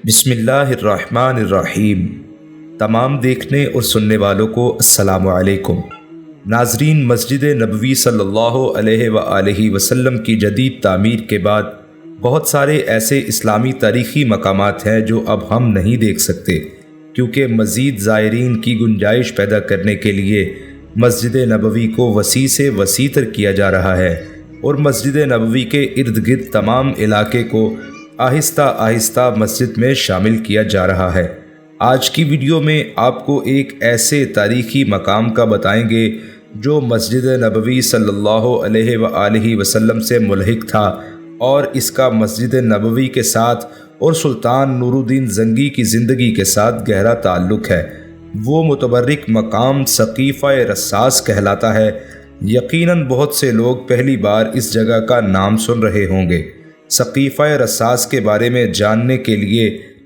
بسم اللہ الرحمن الرحیم۔ تمام دیکھنے اور سننے والوں کو السلام علیکم۔ ناظرین، مسجد نبوی صلی اللہ علیہ وآلہ وسلم کی جدید تعمیر کے بعد بہت سارے ایسے اسلامی تاریخی مقامات ہیں جو اب ہم نہیں دیکھ سکتے، کیونکہ مزید زائرین کی گنجائش پیدا کرنے کے لیے مسجد نبوی کو وسیع سے وسیع تر کیا جا رہا ہے اور مسجد نبوی کے ارد گرد تمام علاقے کو آہستہ آہستہ مسجد میں شامل کیا جا رہا ہے۔ آج کی ویڈیو میں آپ کو ایک ایسے تاریخی مقام کا بتائیں گے جو مسجد نبوی صلی اللہ علیہ وآلہ وسلم سے ملحق تھا اور اس کا مسجد نبوی کے ساتھ اور سلطان نور الدین زنگی کی زندگی کے ساتھ گہرا تعلق ہے۔ وہ متبرک مقام سقیفہ رساس کہلاتا ہے۔ یقیناً بہت سے لوگ پہلی بار اس جگہ کا نام سن رہے ہوں گے۔ سقیفہ رساس کے بارے میں جاننے کے لیے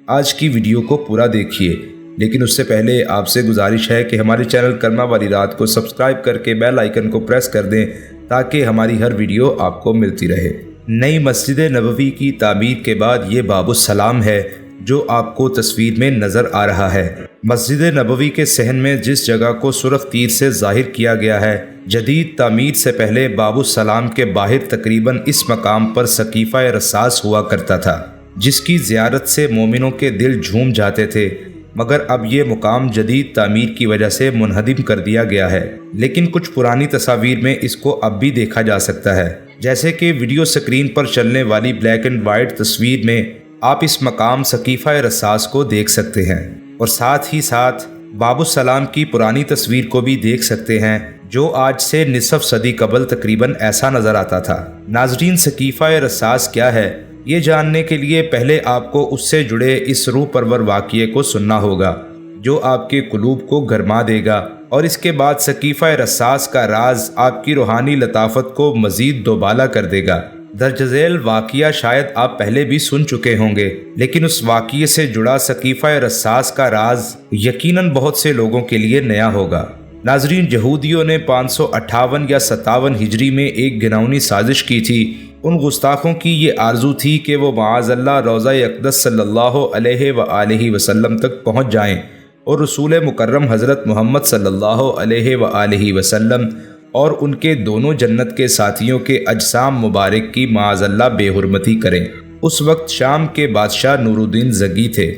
آج کی ویڈیو کو پورا دیکھیے، لیکن اس سے پہلے آپ سے گزارش ہے کہ ہمارے چینل کرما والی رات کو سبسکرائب کر کے بیل آئیکن کو پریس کر دیں تاکہ ہماری ہر ویڈیو آپ کو ملتی رہے۔ نئی مسجد نبوی کی تعمیر کے بعد یہ باب السلام ہے جو آپ کو تصویر میں نظر آ رہا ہے۔ مسجد نبوی کے صحن میں جس جگہ کو سرخ تیر سے ظاہر کیا گیا ہے، جدید تعمیر سے پہلے باب السلام کے باہر تقریباً اس مقام پر سقیفہ رساس ہوا کرتا تھا، جس کی زیارت سے مومنوں کے دل جھوم جاتے تھے، مگر اب یہ مقام جدید تعمیر کی وجہ سے منہدم کر دیا گیا ہے۔ لیکن کچھ پرانی تصاویر میں اس کو اب بھی دیکھا جا سکتا ہے، جیسے کہ ویڈیو سکرین پر چلنے والی بلیک اینڈ وائٹ تصویر میں آپ اس مقام سقیفہ رساس کو دیکھ سکتے ہیں، اور ساتھ ہی ساتھ باب السلام کی پرانی تصویر کو بھی دیکھ سکتے ہیں جو آج سے نصف صدی قبل تقریباً ایسا نظر آتا تھا۔ ناظرین، سقیفہ رساس کیا ہے یہ جاننے کے لیے پہلے آپ کو اس سے جڑے اس روح پرور واقعے کو سننا ہوگا جو آپ کے قلوب کو گرما دے گا، اور اس کے بعد سقیفہ رساس کا راز آپ کی روحانی لطافت کو مزید دوبالا کر دے گا۔ درج ذیل واقعہ شاید آپ پہلے بھی سن چکے ہوں گے، لیکن اس واقعے سے جڑا سقیفہ رساس کا راز یقیناً بہت سے لوگوں کے لیے نیا ہوگا۔ ناظرین، یہودیوں نے 558 یا 57 ہجری میں ایک گھناؤنی سازش کی تھی۔ ان گستاخوں کی یہ آرزو تھی کہ وہ معاذ اللہ روضہ اقدس صلی اللہ علیہ وآلہ وسلم تک پہنچ جائیں اور رسول مکرم حضرت محمد صلی اللہ علیہ وآلہ وسلم اور ان کے دونوں جنت کے ساتھیوں کے اجسام مبارک کی معاذ اللہ بے حرمتی کریں۔ اس وقت شام کے بادشاہ نور الدین زنگی تھے۔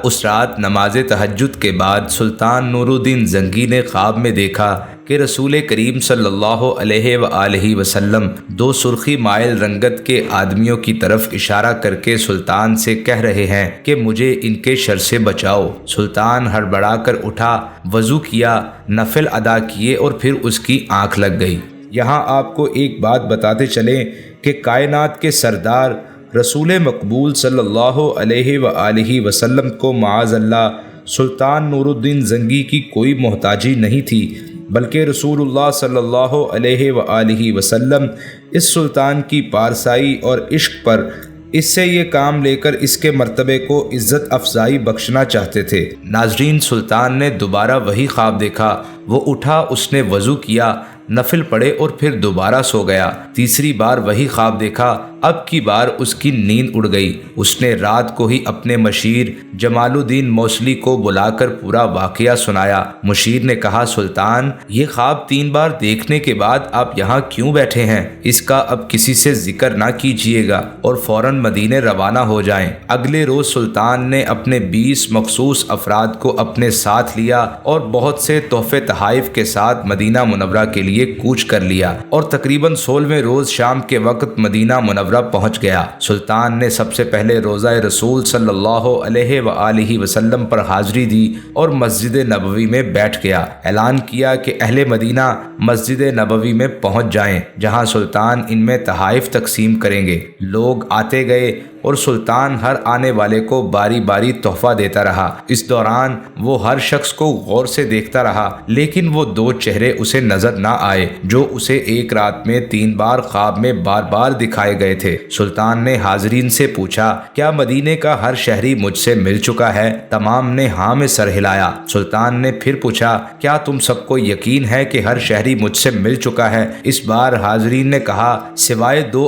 اس رات نماز تہجد کے بعد سلطان نور الدین زنگی نے خواب میں دیکھا کہ رسول کریم صلی اللہ علیہ وآلہ وسلم دو سرخی مائل رنگت کے آدمیوں کی طرف اشارہ کر کے سلطان سے کہہ رہے ہیں کہ مجھے ان کے شر سے بچاؤ۔ سلطان ہڑبڑا کر اٹھا، وضو کیا، نفل ادا کیے اور پھر اس کی آنکھ لگ گئی۔ یہاں آپ کو ایک بات بتاتے چلیں کہ کائنات کے سردار رسول مقبول صلی اللہ علیہ وآلہ وسلم کو معاذ اللہ سلطان نور الدین زنگی کی کوئی محتاجی نہیں تھی، بلکہ رسول اللہ صلی اللہ علیہ وآلہ وسلم اس سلطان کی پارسائی اور عشق پر اس سے یہ کام لے کر اس کے مرتبے کو عزت افزائی بخشنا چاہتے تھے۔ ناظرین، سلطان نے دوبارہ وہی خواب دیکھا۔ وہ اٹھا، اس نے وضو کیا، نفل پڑھے اور پھر دوبارہ سو گیا۔ تیسری بار وہی خواب دیکھا۔ اب کی بار اس کی نیند اڑ گئی۔ اس نے رات کو ہی اپنے مشیر جمال الدین موصلی کو بلا کر پورا واقعہ سنایا۔ مشیر نے کہا، سلطان، یہ خواب 3 بار دیکھنے کے بعد آپ یہاں کیوں بیٹھے ہیں؟ اس کا اب کسی سے ذکر نہ کیجیے گا اور فوراً مدینے روانہ ہو جائیں۔ اگلے روز سلطان نے اپنے 20 مخصوص افراد کو اپنے ساتھ لیا اور بہت سے تحفے تحائف کے ساتھ مدینہ منورہ کے لیے کوچ کر لیا، اور تقریباً 16ویں روز شام کے وقت مدینہ منورہ پہنچ گیا۔ سلطان نے سب سے پہلے روضہ رسول صلی اللہ علیہ وآلہ وسلم پر حاضری دی اور مسجد نبوی میں بیٹھ گیا۔ اعلان کیا کہ اہل مدینہ مسجد نبوی میں پہنچ جائیں، جہاں سلطان ان میں تحائف تقسیم کریں گے۔ لوگ آتے گئے اور سلطان ہر آنے والے کو باری باری تحفہ دیتا رہا۔ اس دوران وہ ہر شخص کو غور سے دیکھتا رہا، لیکن وہ 2 چہرے اسے نظر نہ آئے جو اسے ایک رات میں 3 بار خواب میں بار بار دکھائے گئے تھے۔ سلطان نے حاضرین سے پوچھا، کیا مدینے کا ہر شہری مجھ سے مل چکا ہے؟ تمام نے ہاں میں سر ہلایا۔ سلطان نے پھر پوچھا، کیا تم سب کو یقین ہے کہ ہر شہری مجھ سے مل چکا ہے؟ اس بار حاضرین نے کہا، سوائے 2